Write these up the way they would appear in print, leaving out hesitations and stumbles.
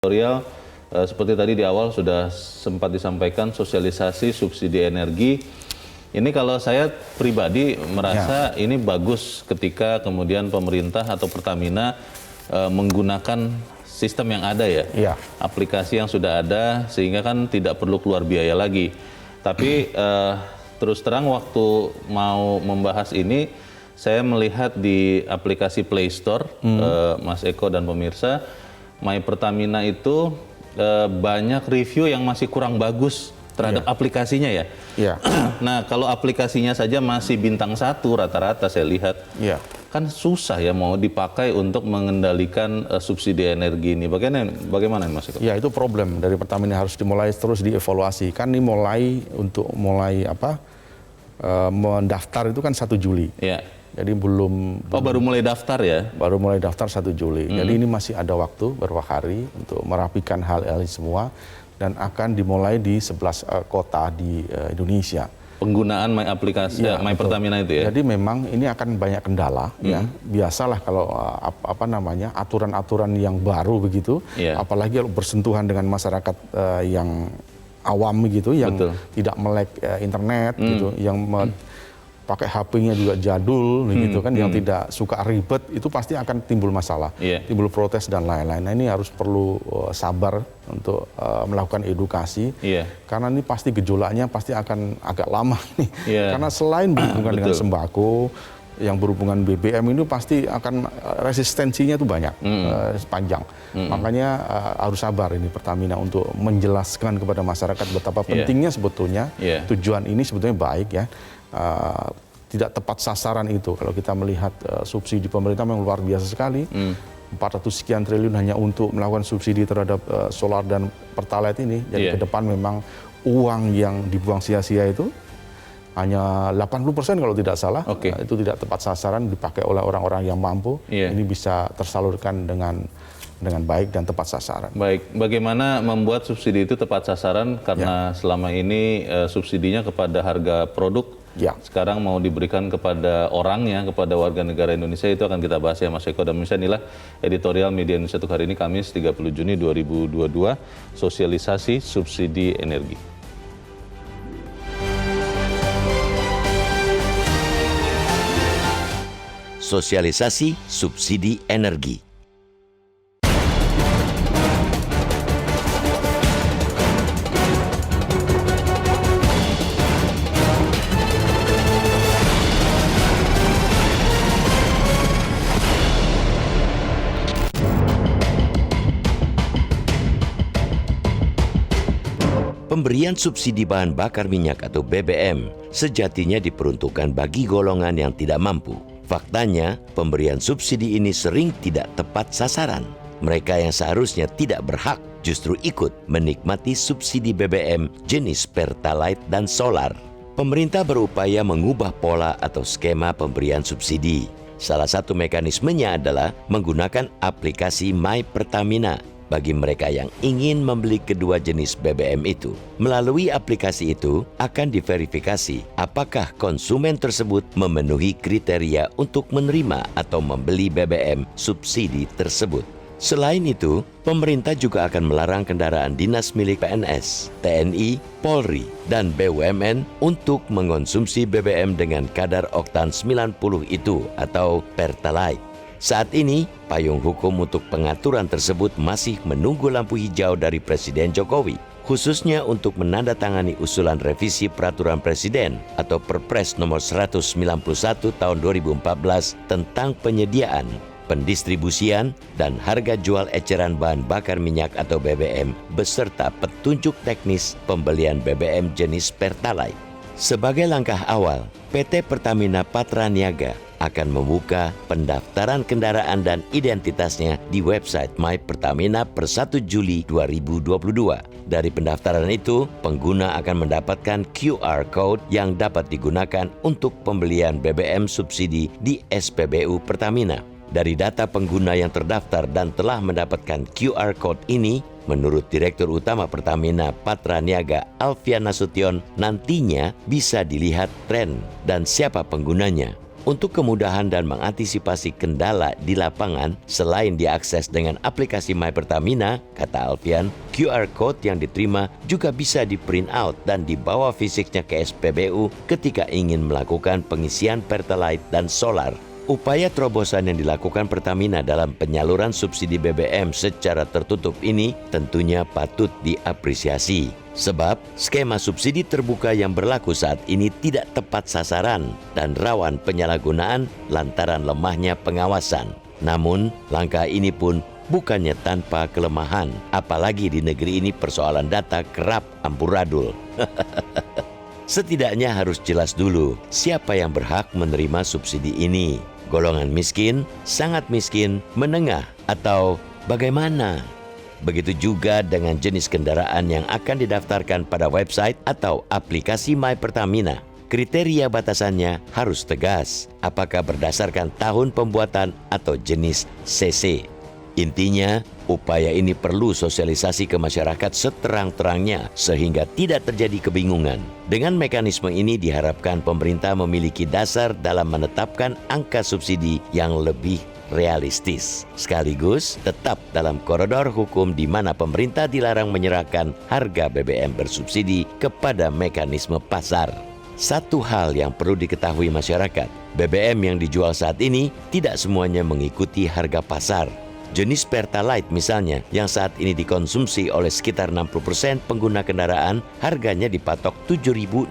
editorial seperti tadi di awal sudah sempat disampaikan sosialisasi subsidi energi. Ini kalau saya pribadi merasa ini bagus ketika kemudian pemerintah atau Pertamina menggunakan sistem yang ada ya, aplikasi yang sudah ada sehingga kan tidak perlu keluar biaya lagi. Tapi terus terang waktu mau membahas ini saya melihat di aplikasi Play Store, Mas Eko dan pemirsa, My Pertamina itu banyak review yang masih kurang bagus terhadap aplikasinya ya. Nah, kalau aplikasinya saja masih bintang 1 rata-rata saya lihat, kan susah ya mau dipakai untuk mengendalikan subsidi energi ini. Bagaimana Mas Eko? Ya, itu problem dari Pertamina, harus dimulai terus dievaluasi. Kan ini mulai mendaftar itu kan 1 Juli. Jadi belum baru mulai daftar ya? Baru mulai daftar 1 Juli. Jadi ini masih ada waktu beberapa hari untuk merapikan hal-hal ini semua dan akan dimulai di 11 kota di Indonesia. Penggunaan aplikasi My Pertamina itu ya? Jadi memang ini akan banyak kendala ya. Biasalah kalau aturan-aturan yang baru begitu, apalagi bersentuhan dengan masyarakat yang awam gitu, yang tidak melek internet gitu, yang pakai HP-nya juga jadul gitu kan, yang tidak suka ribet, itu pasti akan timbul masalah, timbul protes dan lain-lain. Nah, ini harus perlu sabar untuk melakukan edukasi, karena ini pasti gejolaknya pasti akan agak lama nih. Karena selain berhubungan dengan sembako, yang berhubungan BBM ini pasti akan resistensinya itu banyak, panjang. Makanya harus sabar ini Pertamina untuk menjelaskan kepada masyarakat betapa pentingnya sebetulnya tujuan ini sebetulnya baik ya. Tidak tepat sasaran itu. Kalau kita melihat subsidi pemerintah memang luar biasa sekali, 400 sekian triliun hanya untuk melakukan subsidi terhadap solar dan pertalite ini. Jadi ke depan memang uang yang dibuang sia-sia itu hanya 80% kalau tidak salah, itu tidak tepat sasaran, dipakai oleh orang-orang yang mampu. Ini bisa tersalurkan dengan baik dan tepat sasaran. Baik, bagaimana membuat subsidi itu tepat sasaran? Karena selama ini subsidinya kepada harga produk, sekarang mau diberikan kepada orangnya, kepada warga negara Indonesia. Itu akan kita bahas ya Mas Eko. Dan misalnya inilah editorial Media Indonesia untuk hari ini, Kamis 30 Juni 2022, sosialisasi subsidi energi. Sosialisasi subsidi energi. Pemberian subsidi bahan bakar minyak atau BBM sejatinya diperuntukkan bagi golongan yang tidak mampu. Faktanya, pemberian subsidi ini sering tidak tepat sasaran. Mereka yang seharusnya tidak berhak justru ikut menikmati subsidi BBM jenis Pertalite dan solar. Pemerintah berupaya mengubah pola atau skema pemberian subsidi. Salah satu mekanismenya adalah menggunakan aplikasi My Pertamina bagi mereka yang ingin membeli kedua jenis BBM itu. Melalui aplikasi itu akan diverifikasi apakah konsumen tersebut memenuhi kriteria untuk menerima atau membeli BBM subsidi tersebut. Selain itu, pemerintah juga akan melarang kendaraan dinas milik PNS, TNI, Polri, dan BUMN untuk mengonsumsi BBM dengan kadar oktan 90 itu atau Pertalite. Saat ini, payung hukum untuk pengaturan tersebut masih menunggu lampu hijau dari Presiden Jokowi, khususnya untuk menandatangani usulan revisi Peraturan Presiden atau Perpres nomor 191 tahun 2014 tentang penyediaan, pendistribusian, dan harga jual eceran bahan bakar minyak atau BBM beserta petunjuk teknis pembelian BBM jenis Pertalite. Sebagai langkah awal, PT Pertamina Patraniaga akan membuka pendaftaran kendaraan dan identitasnya di website My Pertamina per 1 Juli 2022. Dari pendaftaran itu, pengguna akan mendapatkan QR Code yang dapat digunakan untuk pembelian BBM subsidi di SPBU Pertamina. Dari data pengguna yang terdaftar dan telah mendapatkan QR Code ini, menurut Direktur Utama Pertamina Patraniaga Alfian Nasution, nantinya bisa dilihat tren dan siapa penggunanya. Untuk kemudahan dan mengantisipasi kendala di lapangan, selain diakses dengan aplikasi My Pertamina, kata Alfian, QR Code yang diterima juga bisa di-print out dan dibawa fisiknya ke SPBU ketika ingin melakukan pengisian Pertalite dan solar. Upaya terobosan yang dilakukan Pertamina dalam penyaluran subsidi BBM secara tertutup ini tentunya patut diapresiasi. Sebab skema subsidi terbuka yang berlaku saat ini tidak tepat sasaran dan rawan penyalahgunaan lantaran lemahnya pengawasan. Namun, langkah ini pun bukannya tanpa kelemahan, apalagi di negeri ini persoalan data kerap amburadul. Setidaknya harus jelas dulu siapa yang berhak menerima subsidi ini. Golongan miskin, sangat miskin, menengah, atau bagaimana? Begitu juga dengan jenis kendaraan yang akan didaftarkan pada website atau aplikasi My Pertamina. Kriteria batasannya harus tegas, apakah berdasarkan tahun pembuatan atau jenis CC. Intinya, upaya ini perlu sosialisasi ke masyarakat seterang-terangnya sehingga tidak terjadi kebingungan. Dengan mekanisme ini diharapkan pemerintah memiliki dasar dalam menetapkan angka subsidi yang lebih realistis. Sekaligus tetap dalam koridor hukum di mana pemerintah dilarang menyerahkan harga BBM bersubsidi kepada mekanisme pasar. Satu hal yang perlu diketahui masyarakat, BBM yang dijual saat ini tidak semuanya mengikuti harga pasar. Jenis Pertalite misalnya, yang saat ini dikonsumsi oleh sekitar 60% pengguna kendaraan, harganya dipatok Rp7.650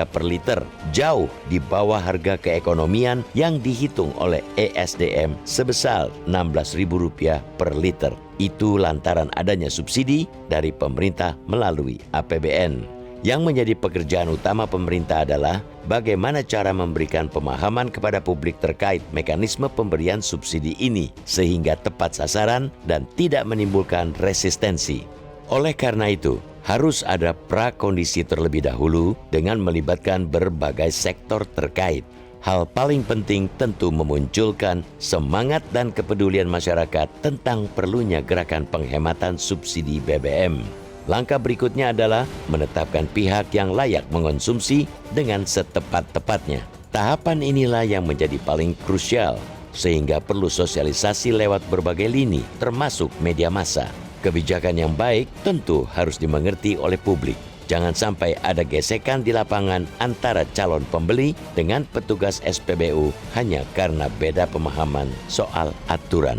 per liter. Jauh di bawah harga keekonomian yang dihitung oleh ESDM sebesar Rp16.000 per liter. Itu lantaran adanya subsidi dari pemerintah melalui APBN. Yang menjadi pekerjaan utama pemerintah adalah bagaimana cara memberikan pemahaman kepada publik terkait mekanisme pemberian subsidi ini sehingga tepat sasaran dan tidak menimbulkan resistensi. Oleh karena itu, harus ada prakondisi terlebih dahulu dengan melibatkan berbagai sektor terkait. Hal paling penting tentu memunculkan semangat dan kepedulian masyarakat tentang perlunya gerakan penghematan subsidi BBM. Langkah berikutnya adalah menetapkan pihak yang layak mengonsumsi dengan setepat-tepatnya. Tahapan inilah yang menjadi paling krusial, sehingga perlu sosialisasi lewat berbagai lini, termasuk media massa. Kebijakan yang baik tentu harus dimengerti oleh publik. Jangan sampai ada gesekan di lapangan antara calon pembeli dengan petugas SPBU hanya karena beda pemahaman soal aturan.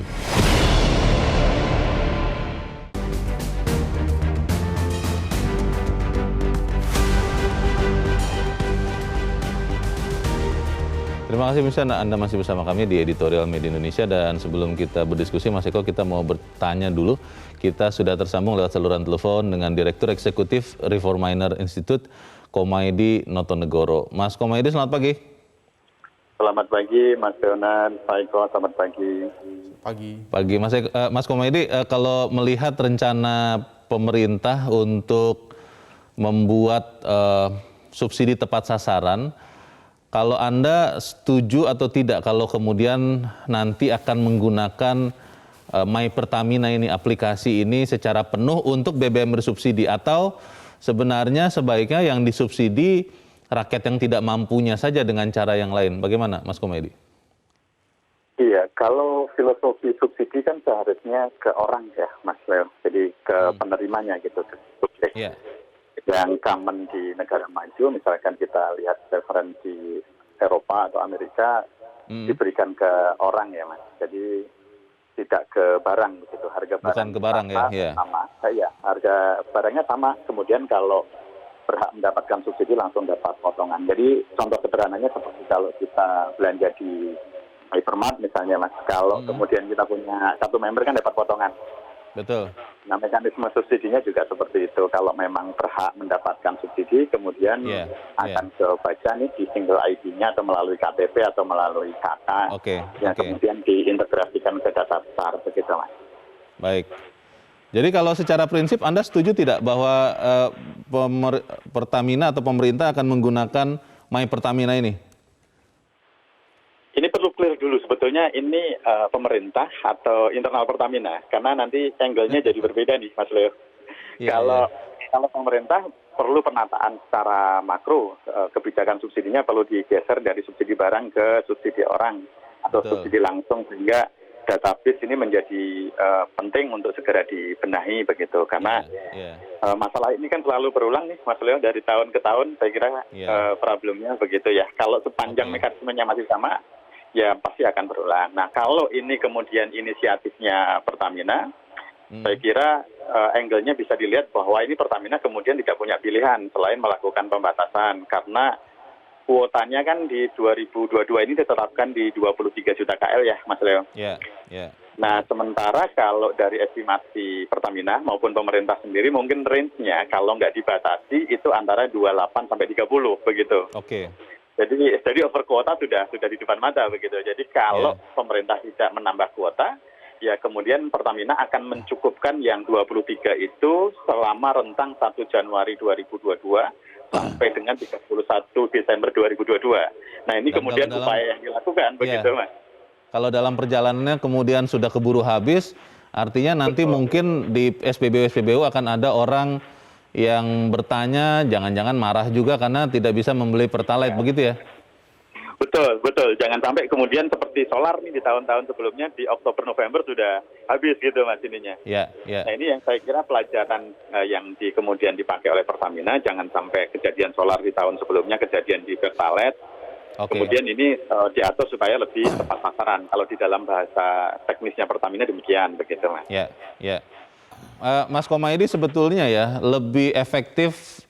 Terima kasih Mas, Anda masih bersama kami di Editorial Media Indonesia, dan sebelum kita berdiskusi Mas Eko, kita mau bertanya dulu. Kita sudah tersambung lewat saluran telepon dengan Direktur Eksekutif Reforminer Institute, Komaydi Notonegoro. Mas Komaydi, selamat pagi. Selamat pagi Mas Yonan, Pak Eko, selamat pagi. Pagi Mas Komaydi, kalau melihat rencana pemerintah untuk membuat subsidi tepat sasaran, kalau Anda setuju atau tidak kalau kemudian nanti akan menggunakan My Pertamina ini, aplikasi ini secara penuh untuk BBM bersubsidi, atau sebenarnya sebaiknya yang disubsidi rakyat yang tidak mampunya saja dengan cara yang lain? Bagaimana Mas Komaydi? Iya, kalau filosofi subsidi kan seharusnya ke orang ya Mas Leo, jadi ke penerimanya gitu, ke subjek. Yeah. Yang common di negara maju, misalkan kita lihat referensi Eropa atau Amerika, diberikan ke orang ya Mas, jadi tidak ke barang begitu, harga barang bukan ke barang sama, sama, ya harga barangnya sama, kemudian kalau berhak mendapatkan subsidi langsung dapat potongan. Jadi contoh sederhananya seperti kalau kita belanja di hypermart misalnya Mas, kalau kemudian kita punya satu member kan dapat potongan. Betul. Nah, mekanisme subsidinya juga seperti itu. Kalau memang berhak mendapatkan subsidi, kemudian akan ke baca nih di single ID-nya atau melalui KTP atau melalui KK, yang kemudian diintegrasikan ke data besar, begitu Mas. Baik. Jadi kalau secara prinsip Anda setuju tidak bahwa Pertamina atau pemerintah akan menggunakan My Pertamina ini? Ini perlu clear dulu, sebetulnya ini pemerintah atau internal Pertamina, karena nanti angle-nya jadi berbeda nih Mas Leo. Kalau pemerintah perlu penataan secara makro, kebijakan subsidinya perlu digeser dari subsidi barang ke subsidi orang atau subsidi langsung, sehingga database ini menjadi penting untuk segera dibenahi begitu, karena masalah ini kan selalu berulang nih Mas Leo, dari tahun ke tahun saya kira problemnya begitu ya. Kalau sepanjang mekanismenya masih sama, ya pasti akan berulang. Nah, kalau ini kemudian inisiatifnya Pertamina, saya kira angle-nya bisa dilihat bahwa ini Pertamina kemudian tidak punya pilihan selain melakukan pembatasan, karena kuotanya kan di 2022 ini ditetapkan di 23 juta KL ya Mas Leo. Nah, sementara kalau dari estimasi Pertamina maupun pemerintah sendiri mungkin range-nya kalau nggak dibatasi itu antara 28 sampai 30 begitu. Jadi over kuota sudah di depan mata begitu. Jadi kalau pemerintah tidak menambah kuota, ya kemudian Pertamina akan mencukupkan yang 23 itu selama rentang 1 Januari 2022 sampai dengan 31 Desember 2022. Nah, ini dan kemudian upaya yang dilakukan begitu Mas. Kalau dalam perjalanannya kemudian sudah keburu habis, artinya nanti mungkin di SPBU akan ada orang yang bertanya, jangan-jangan marah juga karena tidak bisa membeli Pertalite, begitu ya? Betul. Jangan sampai kemudian seperti solar nih di tahun-tahun sebelumnya, di Oktober-November sudah habis gitu Mas ininya. Nah, ini yang saya kira pelajaran yang kemudian dipakai oleh Pertamina, jangan sampai kejadian solar di tahun sebelumnya, kejadian di Pertalite. Kemudian ini diatur supaya lebih tepat sasaran. Kalau di dalam bahasa teknisnya Pertamina demikian, begitu Mas. Mas Komaydi, sebetulnya ya lebih efektif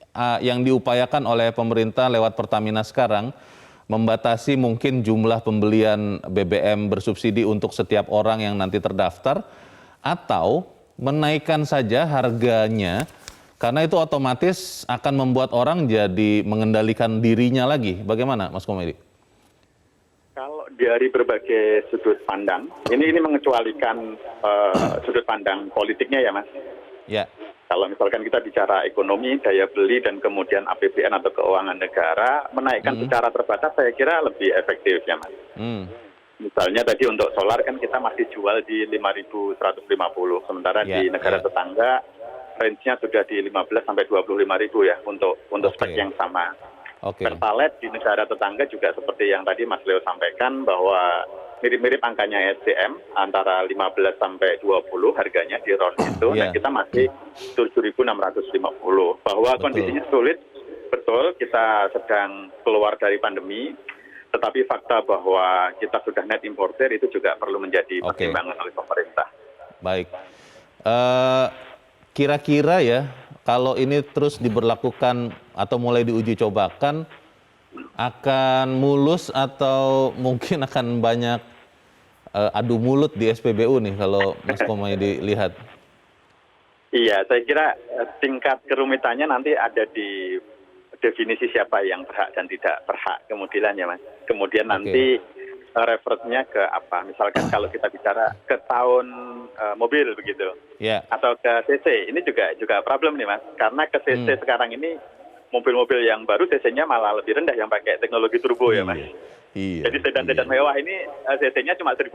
yang diupayakan oleh pemerintah lewat Pertamina sekarang membatasi mungkin jumlah pembelian BBM bersubsidi untuk setiap orang yang nanti terdaftar, atau menaikkan saja harganya karena itu otomatis akan membuat orang jadi mengendalikan dirinya lagi. Bagaimana Mas Komaydi? Kalau dari berbagai sudut pandang, ini mengecualikan sudut pandang politiknya ya Mas. Kalau misalkan kita bicara ekonomi, daya beli, dan kemudian APBN atau keuangan negara, menaikkan secara terbatas saya kira lebih efektif ya Mas. Misalnya tadi untuk solar kan kita masih jual di 5.150, sementara di negara tetangga range-nya sudah di 15 sampai 25.000 ya untuk spek yang sama. Pertalite di negara tetangga juga seperti yang tadi Mas Leo sampaikan bahwa mirip-mirip angkanya SDM antara 15 sampai 20 harganya di round itu. Nah, kita masih 7.650. Bahwa kondisinya sulit, betul, kita sedang keluar dari pandemi, tetapi fakta bahwa kita sudah net importer itu juga perlu menjadi pertimbangan oleh pemerintah. Baik. Kira-kira ya, kalau ini terus diberlakukan atau mulai diuji cobakan, akan mulus atau mungkin akan banyak adu mulut di SPBU nih kalau Mas Komaydi lihat? Iya, saya kira tingkat kerumitannya nanti ada di definisi siapa yang berhak dan tidak berhak kemudian ya Mas. Kemudian nanti referensinya ke apa? Misalkan kalau kita bicara ke tahun mobil begitu, atau ke CC, ini juga problem nih Mas. Karena ke CC sekarang ini mobil-mobil yang baru CC-nya malah lebih rendah yang pakai teknologi turbo ya Mas. Jadi sedan-sedan mewah ini CC-nya cuma 1.500.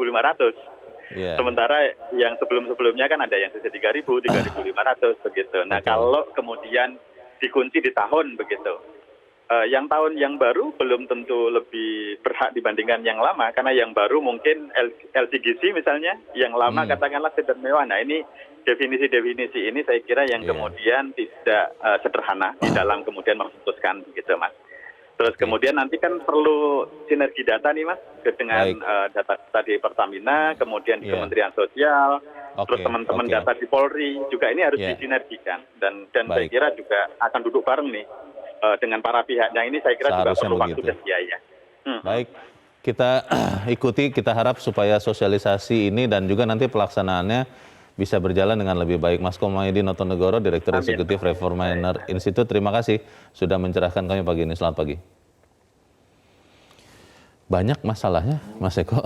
Sementara yang sebelum-sebelumnya kan ada yang CC 3.000, 3.500 begitu. Nah, kalau kemudian dikunci di tahun begitu, yang tahun yang baru belum tentu lebih berhak dibandingkan yang lama, karena yang baru mungkin LCGC misalnya, yang lama katakanlah sedan mewah. Nah, ini definisi-definisi ini saya kira yang kemudian tidak sederhana di dalam kemudian memutuskan begitu Mas. Terus kemudian nanti kan perlu sinergi data nih Mas, dengan data di Pertamina, kemudian di Kementerian Sosial, terus teman-teman data di Polri juga ini harus disinergikan, dan saya kira juga akan duduk bareng nih dengan para pihak. Nah, ini saya kira juga perlu waktu dan biaya. Baik, kita ikuti, kita harap supaya sosialisasi ini dan juga nanti pelaksanaannya bisa berjalan dengan lebih baik. Mas Komaydi Notonegoro, Direktur Eksekutif Reforminer Institute, terima kasih sudah mencerahkan kami pagi ini. Selamat pagi. Banyak masalahnya, Mas Eko.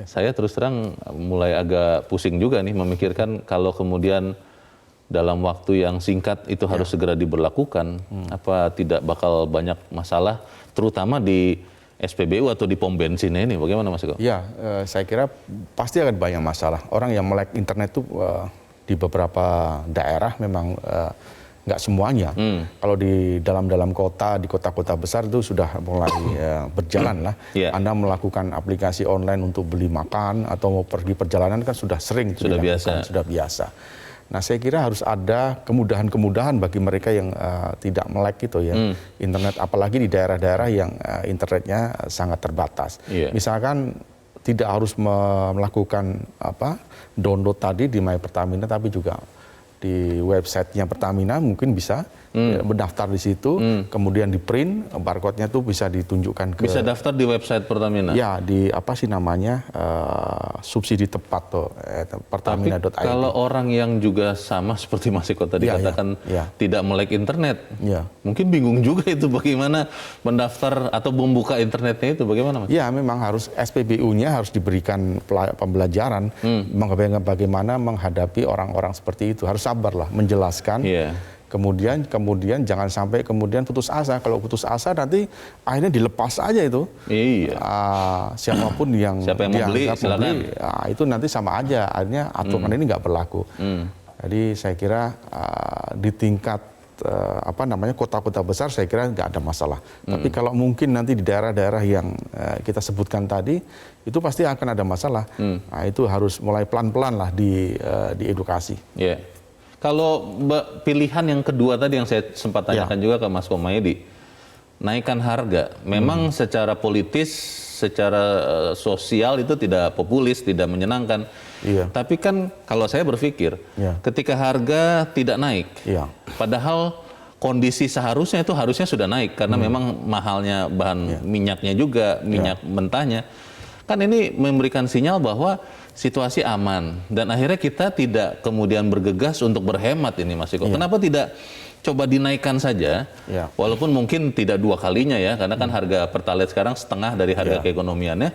Saya terus terang mulai agak pusing juga nih memikirkan kalau kemudian dalam waktu yang singkat itu harus segera diberlakukan, apa tidak bakal banyak masalah, terutama di SPBU atau di pom bensin ini, bagaimana Mas Eko? Ya, saya kira pasti akan banyak masalah. Orang yang melek internet itu di beberapa daerah memang nggak semuanya. Kalau di dalam kota, di kota-kota besar itu sudah mulai berjalan lah. Anda melakukan aplikasi online untuk beli makan atau mau pergi perjalanan kan sudah sering. Sudah biasa. Sudah biasa. Nah, saya kira harus ada kemudahan-kemudahan bagi mereka yang tidak melek gitu ya, internet, apalagi di daerah-daerah yang internetnya sangat terbatas. Misalkan tidak harus melakukan download tadi di My Pertamina, tapi juga di websitenya Pertamina mungkin bisa mendaftar di situ, kemudian di print barcode-nya tuh bisa ditunjukkan ke. Bisa daftar di website Pertamina. Ya, di apa sih namanya subsidi tepat tuh pertamina.id. Tapi kalau orang yang juga sama seperti Mas Eko tadi katakan tidak melek internet, mungkin bingung juga itu bagaimana mendaftar atau membuka internetnya itu bagaimana, Mas? Ya, memang harus SPBU-nya harus diberikan pembelajaran bagaimana menghadapi orang-orang seperti itu. Harus sabarlah menjelaskan. Kemudian jangan sampai kemudian putus asa. Kalau putus asa nanti akhirnya dilepas aja itu. Siapapun yang mau beli, silakan. Itu nanti sama aja. Akhirnya aturan ini nggak berlaku. Jadi saya kira di tingkat kota-kota besar saya kira nggak ada masalah. Tapi kalau mungkin nanti di daerah-daerah yang kita sebutkan tadi itu pasti akan ada masalah. Nah, itu harus mulai pelan-pelan lah diedukasi. Kalau pilihan yang kedua tadi yang saya sempat tanyakan juga ke Mas Komaydi, naikkan harga. Memang secara politis, secara sosial itu tidak populis, tidak menyenangkan. Tapi kan kalau saya berpikir, ketika harga tidak naik, padahal kondisi seharusnya itu harusnya sudah naik karena memang mahalnya bahan minyaknya juga, minyak mentahnya. Kan ini memberikan sinyal bahwa situasi aman dan akhirnya kita tidak kemudian bergegas untuk berhemat ini, Mas Eko. Kenapa tidak coba dinaikkan saja, walaupun mungkin tidak dua kalinya ya, karena kan harga Pertalite sekarang setengah dari harga keekonomiannya,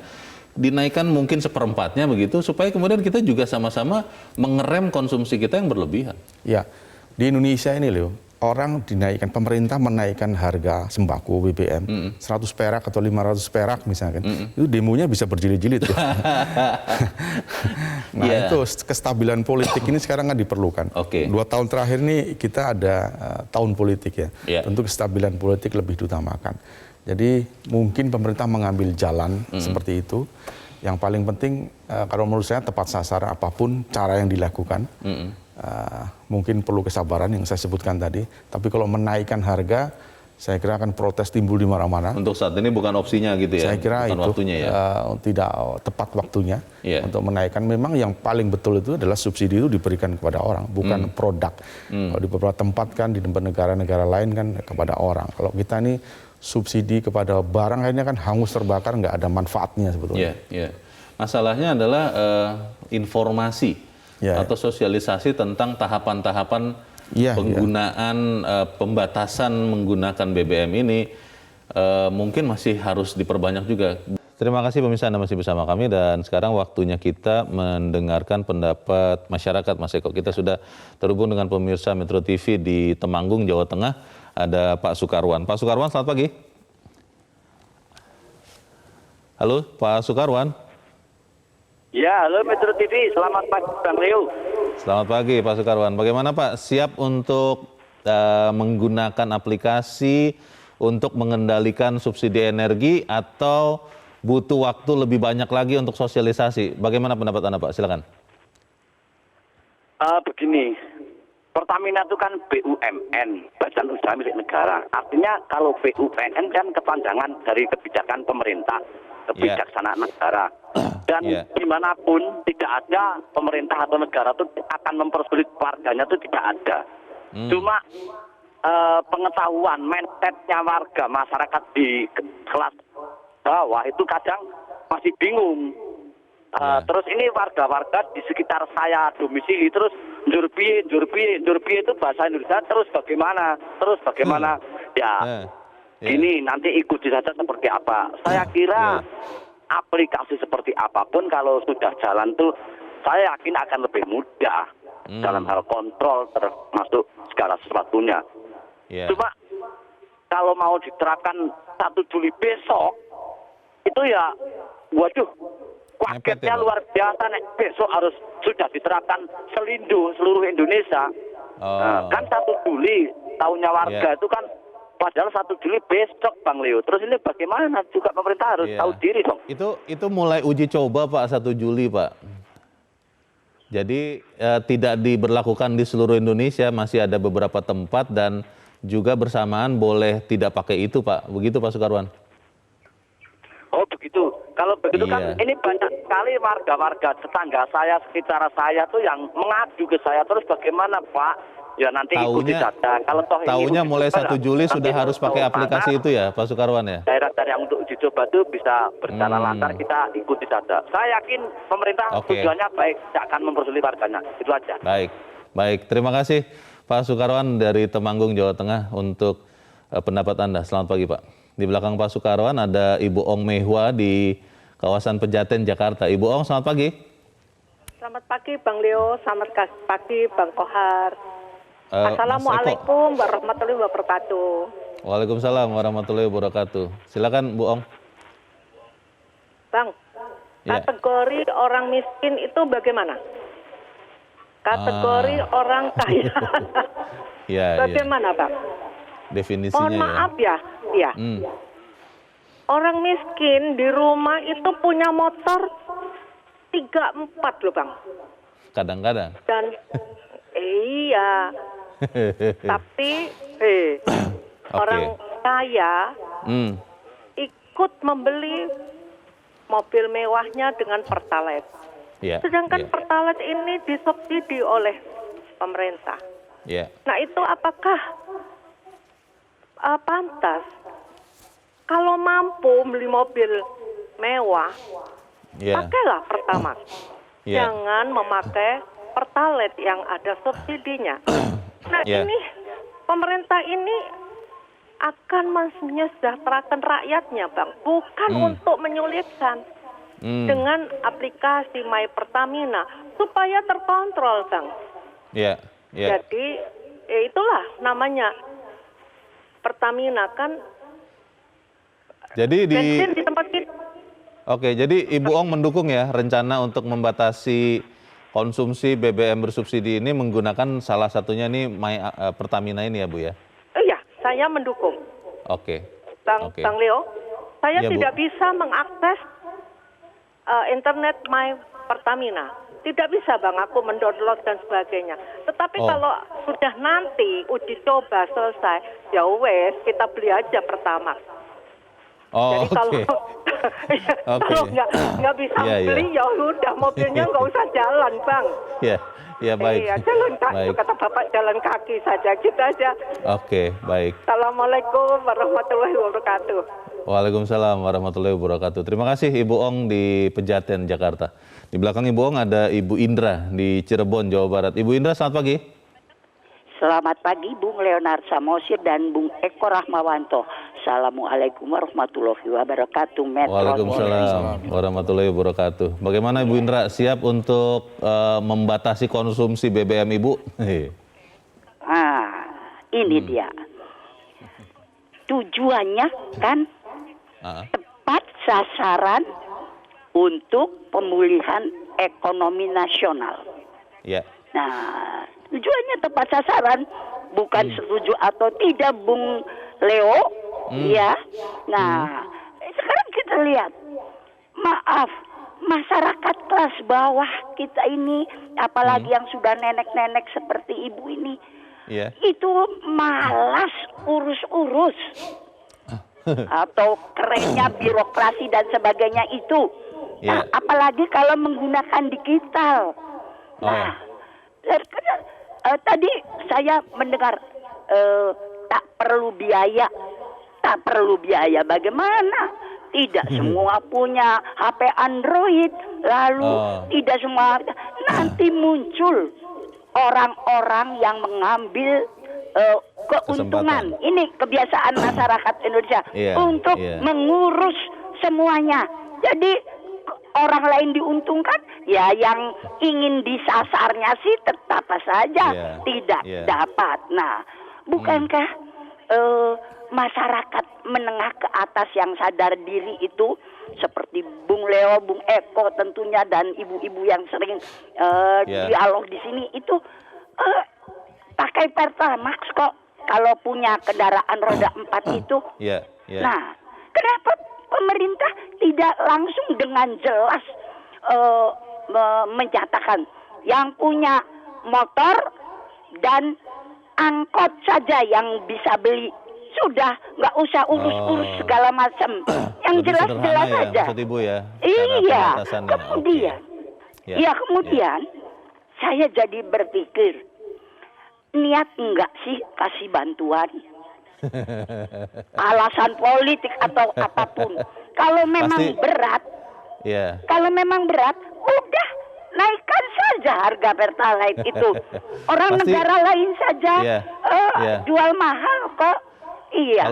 dinaikkan mungkin seperempatnya begitu, supaya kemudian kita juga sama-sama mengerem konsumsi kita yang berlebihan. Ya, di Indonesia ini loh, orang dinaikkan, pemerintah menaikkan harga sembako BBM 100 perak atau 500 perak misalkan, itu demonya bisa berjilid-jilid. Nah itu kestabilan politik ini sekarang kan diperlukan. 2 tahun terakhir ini kita ada tahun politik ya, tentu kestabilan politik lebih diutamakan. Jadi mungkin pemerintah mengambil jalan seperti itu. Yang paling penting kalau menurut saya tepat sasaran apapun cara yang dilakukan. Mungkin perlu kesabaran yang saya sebutkan tadi, tapi kalau menaikkan harga, saya kira akan protes timbul di mana-mana. Untuk saat ini bukan opsinya gitu ya? Saya kira bukan itu waktunya ya? Tidak tepat waktunya untuk menaikkan. Memang yang paling betul itu adalah subsidi itu diberikan kepada orang, bukan produk. Kalau di beberapa tempat kan, di negara-negara lain kan kepada orang. Kalau kita ini subsidi kepada barang akhirnya kan hangus terbakar, nggak ada manfaatnya sebetulnya. Masalahnya adalah informasi. Atau sosialisasi tentang tahapan-tahapan penggunaan pembatasan menggunakan BBM ini mungkin masih harus diperbanyak juga. Terima kasih pemirsa, Anda masih bersama kami dan sekarang waktunya kita mendengarkan pendapat masyarakat, Mas Eko. Kita sudah terhubung dengan pemirsa Metro TV di Temanggung, Jawa Tengah. Ada Pak Sukarwan. Pak Sukarwan, selamat pagi. Halo, Pak Sukarwan. Ya, halo Metro TV, selamat pagi Bang Leo. Selamat pagi Pak Sukarwan. Bagaimana Pak, siap untuk menggunakan aplikasi untuk mengendalikan subsidi energi atau butuh waktu lebih banyak lagi untuk sosialisasi? Bagaimana pendapat Anda Pak? Silakan. Begini, Pertamina itu kan BUMN, Badan Usaha Milik Negara. Artinya kalau BUMN kan kepanjangan dari kebijakan pemerintah, kebijaksanaan negara. Dan dimanapun tidak ada pemerintah atau negara itu akan mempersulit warganya, itu tidak ada. Cuma pengetahuan, mindsetnya warga, masyarakat di kelas bawah itu kadang masih bingung. Terus ini warga-warga di sekitar saya domisili terus njurpiye itu bahasa Indonesia terus bagaimana ini nanti ikuti saja seperti apa. Saya kira aplikasi seperti apapun kalau sudah jalan tuh saya yakin akan lebih mudah dalam hal kontrol termasuk segala sesuatunya. Cuma kalau mau diterapkan 1 Juli besok itu ya waduh kagetnya luar biasa nih, besok harus sudah diterapkan seluruh Indonesia. Kan 1 Juli Tahunya warga itu kan padahal 1 Juli besok Bang Leo. Terus ini bagaimana juga pemerintah harus tahu diri dong. Itu mulai uji coba Pak 1 Juli Pak. Jadi tidak diberlakukan di seluruh Indonesia, masih ada beberapa tempat dan juga bersamaan boleh tidak pakai itu Pak. Begitu Pak Sukarwan? Oh begitu. Kalau begitu kan ini banyak sekali warga-warga tetangga saya, sekitar saya tuh yang mengadu ke saya terus bagaimana Pak? Ya nanti ikuti saja. Kalau toh tahunya mulai 1 Juli sudah harus pakai aplikasi itu ya Pak Sukarwan ya? Daerah-daerah yang untuk uji coba itu bisa berjalan lancar, kita ikuti saja. Saya yakin pemerintah tujuannya baik, tidak akan mempersulit warganya. Itu aja. Baik. Terima kasih Pak Sukarwan dari Temanggung, Jawa Tengah untuk pendapat Anda. Selamat pagi Pak. Di belakang Pak Sukarwan ada Ibu Ong Mehwa di kawasan Pejaten, Jakarta. Ibu Ong, selamat pagi. Selamat pagi Bang Leo, selamat pagi Bang Kohar. Assalamualaikum warahmatullahi wabarakatuh. Waalaikumsalam warahmatullahi wabarakatuh. Silakan Bu Ong. Bang, kategori orang miskin itu bagaimana? Kategori orang kaya. Bagaimana Bang? Definisinya mohon maaf ya. Orang miskin di rumah itu punya motor 3-4 loh Bang. Kadang-kadang. Dan iya. Tapi orang kaya ikut membeli mobil mewahnya dengan Pertalite. Sedangkan Pertalite ini disubsidi oleh pemerintah. Nah itu apakah pantas? Kalau mampu beli mobil mewah, pakailah Pertamax. Jangan memakai Pertalite yang ada subsidinya. Nah ini pemerintah ini akan mensejahterakan rakyatnya Bang, bukan untuk menyulitkan dengan aplikasi My Pertamina supaya terkontrol Bang. Jadi itulah namanya Pertamina kan. Jadi bensin di tempat kita. Oke, jadi Ibu Ong mendukung ya rencana untuk membatasi konsumsi BBM bersubsidi ini menggunakan salah satunya nih Pertamina ini ya Bu ya? Iya, saya mendukung. Bang Leo, saya tidak bisa mengakses internet My Pertamina. Tidak bisa Bang, aku mendownload dan sebagainya. Tetapi kalau sudah nanti uji coba selesai, ya wes kita beli aja Pertamax. Jadi kalau nggak bisa beli ya udah mobilnya nggak usah jalan Bang. Baik. Iya, jalan kaki, kata Bapak jalan kaki saja, gitu aja. Baik. Assalamualaikum warahmatullahi wabarakatuh. Waalaikumsalam warahmatullahi wabarakatuh. Terima kasih Ibu Ong di Pejaten, Jakarta. Di belakang Ibu Ong ada Ibu Indra di Cirebon, Jawa Barat. Ibu Indra, selamat pagi. Selamat pagi Bung Leonard Samosir dan Bung Eko Rahmawanto. Assalamualaikum warahmatullahi wabarakatuh. Waalaikumsalam warahmatullahi wabarakatuh. Bagaimana Ibu Indra, siap untuk membatasi konsumsi BBM Ibu? Ini dia. Tujuannya kan tepat sasaran untuk pemulihan ekonomi nasional. Nah, tujuannya tepat sasaran, bukan setuju atau tidak Bung Leo, Nah, sekarang kita lihat, maaf, masyarakat kelas bawah kita ini, apalagi yang sudah nenek-nenek seperti ibu ini, itu malas urus-urus atau kerennya birokrasi dan sebagainya itu. Nah, apalagi kalau menggunakan digital. Nah, tadi saya mendengar tak perlu biaya. Bagaimana? Tidak semua punya HP Android, lalu tidak semua. Nanti muncul orang-orang yang mengambil keuntungan. Ini kebiasaan masyarakat Indonesia untuk mengurus semuanya. Jadi orang lain diuntungkan, ya yang ingin disasarnya sih tetap saja tidak dapat. Nah, bukankah masyarakat menengah ke atas yang sadar diri itu seperti Bung Leo, Bung Eko tentunya dan ibu-ibu yang sering dialog di sini itu pakai Pertamax kok kalau punya kendaraan roda 4 itu. Nah, kenapa pemerintah tidak langsung dengan jelas menyatakan yang punya motor dan angkot saja yang bisa beli, sudah nggak usah urus-urus segala macam, yang jelas-jelas ya, saja. maksud Ibu ya? Iya, kemudian, kemudian saya jadi berpikir, niat enggak sih kasih bantuan? Alasan politik atau apapun. Kalau memang berat, kalau memang berat, udah naikkan saja harga Pertalite itu. Orang negara lain saja jual mahal kok. Iya.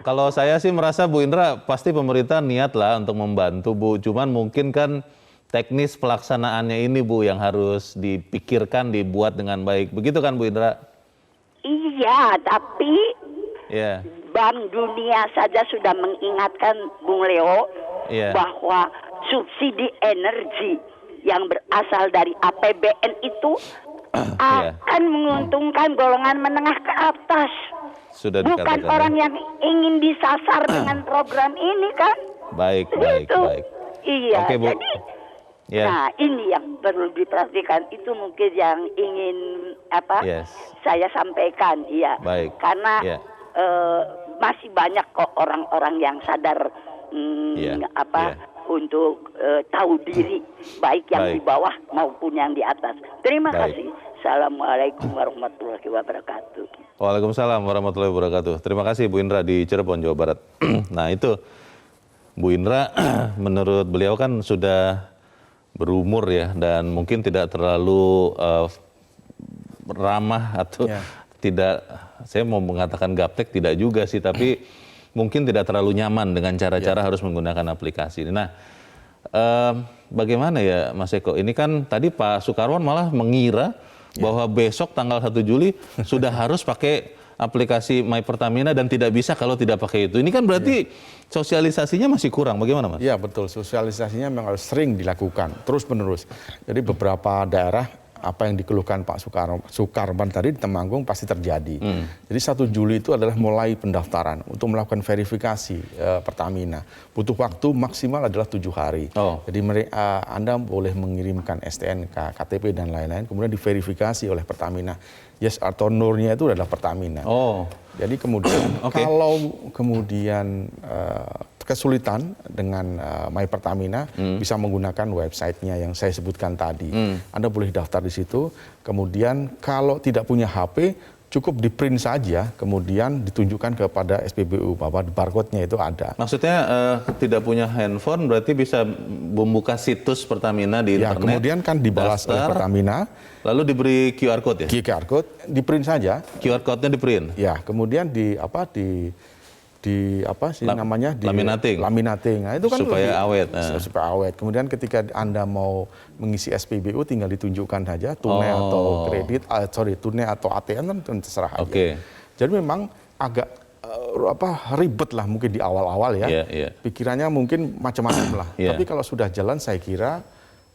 Kalau saya sih merasa Bu Indra pasti pemerintah niat lah untuk membantu Bu. Cuman mungkin kan teknis pelaksanaannya ini Bu yang harus dipikirkan, dibuat dengan baik. Begitu kan Bu Indra? Iya, tapi Bank Dunia saja sudah mengingatkan Bung Leo bahwa subsidi energi yang berasal dari APBN itu akan menguntungkan golongan menengah ke atas. Bukan orang yang ingin disasar dengan program ini kan? Baik. Iya, Oke, Bu. jadi nah ini yang perlu diperhatikan, itu mungkin yang ingin saya sampaikan, karena masih banyak kok orang-orang yang sadar untuk tahu diri, baik yang di bawah maupun yang di atas. Terima kasih. Assalamualaikum warahmatullahi wabarakatuh. Waalaikumsalam warahmatullahi wabarakatuh. Terima kasih Bu Indra di Cirebon, Jawa Barat. Nah itu Bu Indra menurut beliau kan sudah berumur ya, dan mungkin tidak terlalu ramah atau tidak, saya mau mengatakan gaptek tidak juga sih, tapi mungkin tidak terlalu nyaman dengan cara-cara harus menggunakan aplikasi. Nah, bagaimana ya Mas Eko? Ini kan tadi Pak Sukarwan malah mengira bahwa besok tanggal 1 Juli sudah harus pakai aplikasi My Pertamina dan tidak bisa kalau tidak pakai itu. Ini kan berarti sosialisasinya masih kurang. Bagaimana Mas? Iya betul, sosialisasinya memang harus sering dilakukan terus menerus. Jadi beberapa daerah apa yang dikeluhkan Pak Sukarman tadi di Temanggung pasti terjadi. Jadi 1 Juli itu adalah mulai pendaftaran untuk melakukan verifikasi Pertamina. Butuh waktu maksimal adalah 7 hari. Jadi Anda boleh mengirimkan STNK, KTP dan lain-lain, kemudian diverifikasi oleh Pertamina. Yes atau no-nya itu adalah Pertamina. Jadi kemudian kalau kemudian kesulitan dengan My Pertamina, bisa menggunakan websitenya yang saya sebutkan tadi. Anda boleh daftar di situ, kemudian kalau tidak punya HP, cukup di print saja, kemudian ditunjukkan kepada SPBU bahwa barcode-nya itu ada. Maksudnya tidak punya handphone berarti bisa membuka situs Pertamina di internet. Kemudian kan dibalas oleh Pertamina. Lalu diberi QR code ya? QR code, di print saja. QR code-nya di print? Ya, kemudian laminating. Nah, itu kan supaya awet. Supaya awet. Kemudian ketika Anda mau mengisi SPBU tinggal ditunjukkan saja tunai atau kredit, tunai atau ATM kan terserah aja. Jadi memang agak ribet lah mungkin di awal-awal ya. Pikirannya mungkin macam-macam lah. Tapi kalau sudah jalan saya kira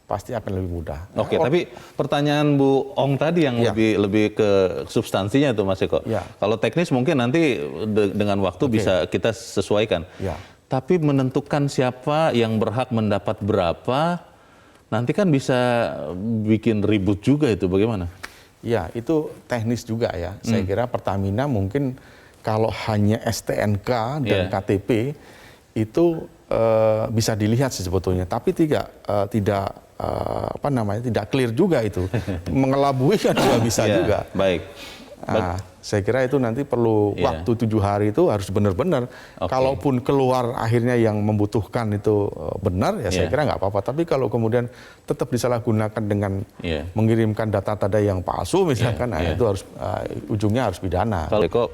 pasti akan lebih mudah. Tapi pertanyaan Bu Ong tadi yang lebih ke substansinya tuh Mas Eko. Kalau teknis mungkin nanti dengan waktu bisa kita sesuaikan. Tapi menentukan siapa yang berhak mendapat berapa, nanti kan bisa bikin ribut juga itu, bagaimana? Ya, itu teknis juga ya. Saya kira Pertamina mungkin kalau hanya STNK dan KTP itu bisa dilihat sebetulnya, tapi tidak clear juga itu. Mengelabui kan juga bisa juga. Baik. Nah, saya kira itu nanti perlu waktu 7 hari itu harus benar-benar. Kalaupun keluar akhirnya yang membutuhkan itu benar, ya saya kira nggak apa-apa. Tapi kalau kemudian tetap disalahgunakan dengan mengirimkan data-data yang palsu misalkan, itu harus ujungnya harus pidana. Kalau Eko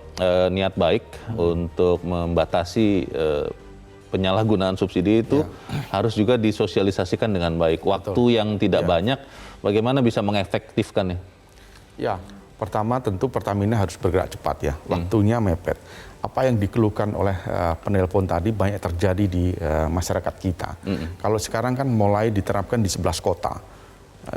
niat baik untuk membatasi penyalahgunaan subsidi itu harus juga disosialisasikan dengan baik. Waktu yang tidak banyak, bagaimana bisa mengefektifkannya? Ya, pertama tentu Pertamina harus bergerak cepat ya. Waktunya mepet. Apa yang dikeluhkan oleh penelpon tadi banyak terjadi di masyarakat kita. Kalau sekarang kan mulai diterapkan di 11 kota.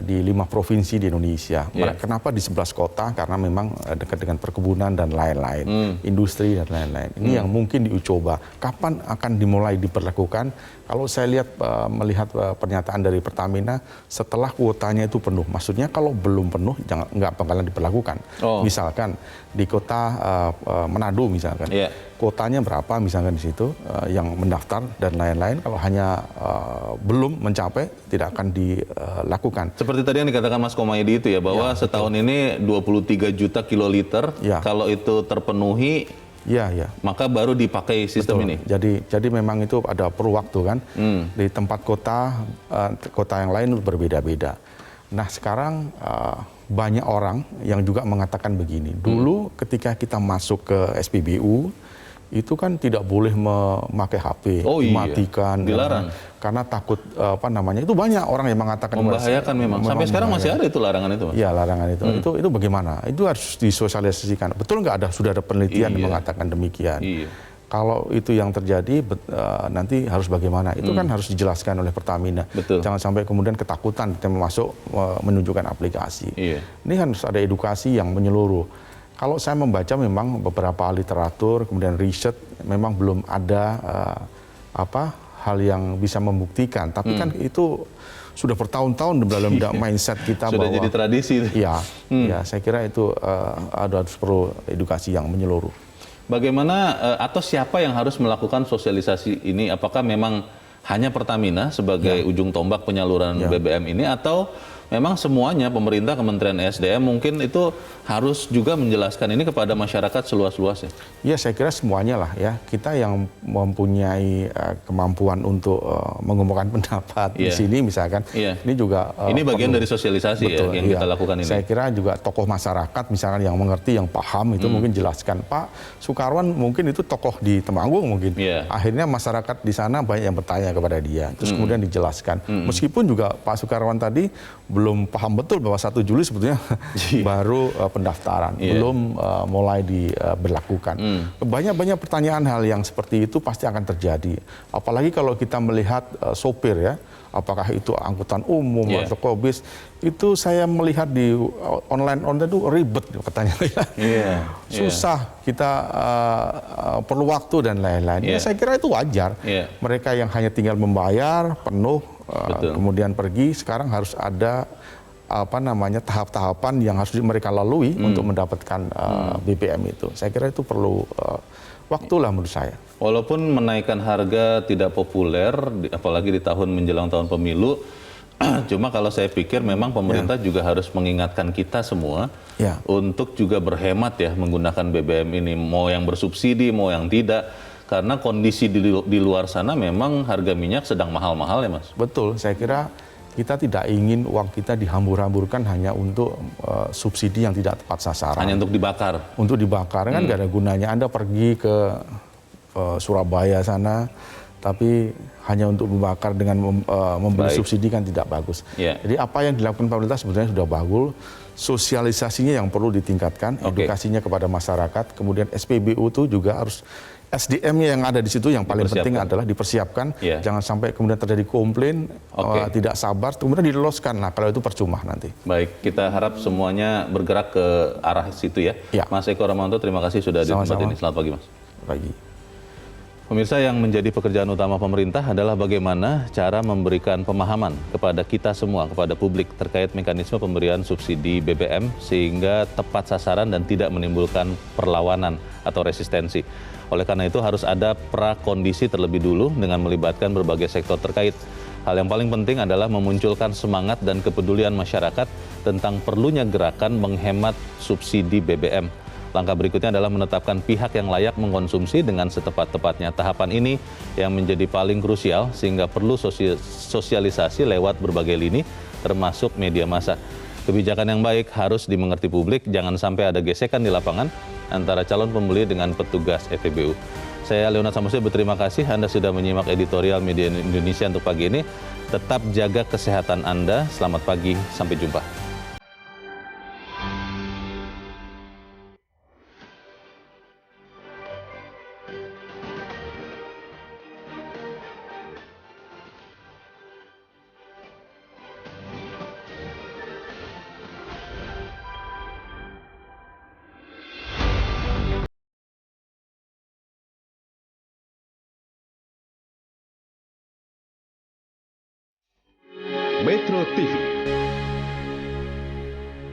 di 5 provinsi di Indonesia. Kenapa di 11 kota? Karena memang dekat dengan perkebunan dan lain-lain, industri dan lain-lain. Ini yang mungkin diuji coba. Kapan akan dimulai diberlakukan? Kalau saya lihat melihat pernyataan dari Pertamina setelah kuotanya itu penuh. Maksudnya kalau belum penuh nggak bakalan diberlakukan. Misalkan di kota Manado misalkan. Kuotanya berapa misalkan di situ yang mendaftar dan lain-lain, kalau hanya belum mencapai tidak akan dilakukan. Seperti tadi yang dikatakan Mas Komaydi itu ya, bahwa setahun ini 23 juta kiloliter, kalau itu terpenuhi maka baru dipakai sistem ini. Jadi memang itu ada perlu waktu kan. Di tempat kota yang lain berbeda-beda. Nah sekarang banyak orang yang juga mengatakan begini. Dulu ketika kita masuk ke SPBU itu kan tidak boleh memakai HP, dimatikan, dilarang. Karena takut itu banyak orang yang mengatakan membahayakan memang. Sampai sekarang masih ada itu larangan itu, Mas? Iya, larangan itu. Itu bagaimana? Itu harus disosialisasikan. Betul nggak sudah ada penelitian yang mengatakan demikian. Kalau itu yang terjadi nanti harus bagaimana? Itu kan harus dijelaskan oleh Pertamina. Betul. Jangan sampai kemudian ketakutan kita masuk menunjukkan aplikasi. Ini harus ada edukasi yang menyeluruh. Kalau saya membaca memang beberapa literatur, kemudian riset, memang belum ada hal yang bisa membuktikan. Tapi kan itu sudah bertahun-tahun dalam mindset kita sudah jadi tradisi. Ya, saya kira itu harus perlu edukasi yang menyeluruh. Bagaimana atau siapa yang harus melakukan sosialisasi ini? Apakah memang hanya Pertamina sebagai ujung tombak penyaluran BBM ini, atau memang semuanya, pemerintah, Kementerian SDM mungkin itu harus juga menjelaskan ini kepada masyarakat seluas-luasnya? Ya, saya kira semuanya lah ya. Kita yang mempunyai kemampuan untuk mengumpulkan pendapat di sini misalkan, ini juga ini bagian dari sosialisasi yang kita lakukan ini. Saya kira juga tokoh masyarakat misalkan yang mengerti, yang paham itu mungkin jelaskan. Pak Sukarwan mungkin itu tokoh di Temanggung mungkin. Akhirnya masyarakat di sana banyak yang bertanya kepada dia. Terus kemudian dijelaskan. Meskipun juga Pak Sukarwan tadi belum paham betul bahwa 1 Juli sebetulnya baru pendaftaran, belum mulai diberlakukan. Banyak pertanyaan hal yang seperti itu pasti akan terjadi. Apalagi kalau kita melihat sopir ya, apakah itu angkutan umum atau kobis, itu saya melihat di online itu ribet katanya. Susah, kita perlu waktu dan lain-lain. Ya, saya kira itu wajar. Mereka yang hanya tinggal membayar penuh, kemudian pergi, sekarang harus ada tahap-tahapan yang harus mereka lalui untuk mendapatkan BBM itu. Saya kira itu perlu waktulah menurut saya. Walaupun menaikkan harga tidak populer, apalagi di tahun menjelang tahun pemilu, cuma kalau saya pikir memang pemerintah juga harus mengingatkan kita semua untuk juga berhemat ya menggunakan BBM ini, mau yang bersubsidi, mau yang tidak. Karena kondisi di luar sana memang harga minyak sedang mahal-mahal ya, Mas? Betul, saya kira kita tidak ingin uang kita dihambur-hamburkan hanya untuk subsidi yang tidak tepat sasaran. Hanya untuk dibakar? Untuk dibakar, kan nggak ada gunanya. Anda pergi ke Surabaya sana, tapi hanya untuk membakar dengan memberi subsidi kan tidak bagus. Jadi apa yang dilakukan pemerintah sebetulnya sudah bagus. Sosialisasinya yang perlu ditingkatkan, edukasinya kepada masyarakat, kemudian SPBU itu juga harus SDM-nya yang ada di situ yang paling penting adalah dipersiapkan, jangan sampai kemudian terjadi komplain, tidak sabar, kemudian diloloskan. Nah, kalau itu percuma nanti. Baik, kita harap semuanya bergerak ke arah situ ya. Mas Eko Ramanto, terima kasih sudah di tempat ini. Selamat pagi, Mas. Pagi. Pemirsa, yang menjadi pekerjaan utama pemerintah adalah bagaimana cara memberikan pemahaman kepada kita semua, kepada publik terkait mekanisme pemberian subsidi BBM sehingga tepat sasaran dan tidak menimbulkan perlawanan atau resistensi. Oleh karena itu harus ada prakondisi terlebih dulu dengan melibatkan berbagai sektor terkait. Hal yang paling penting adalah memunculkan semangat dan kepedulian masyarakat tentang perlunya gerakan menghemat subsidi BBM. Langkah berikutnya adalah menetapkan pihak yang layak mengkonsumsi dengan setepat-tepatnya. Tahapan ini yang menjadi paling krusial sehingga perlu sosialisasi lewat berbagai lini termasuk media massa. Kebijakan yang baik harus dimengerti publik, jangan sampai ada gesekan di lapangan antara calon pembeli dengan petugas SPBU. Saya Leonard Samusi berterima kasih Anda sudah menyimak editorial Media Indonesia untuk pagi ini. Tetap jaga kesehatan Anda. Selamat pagi, sampai jumpa. Metro TV.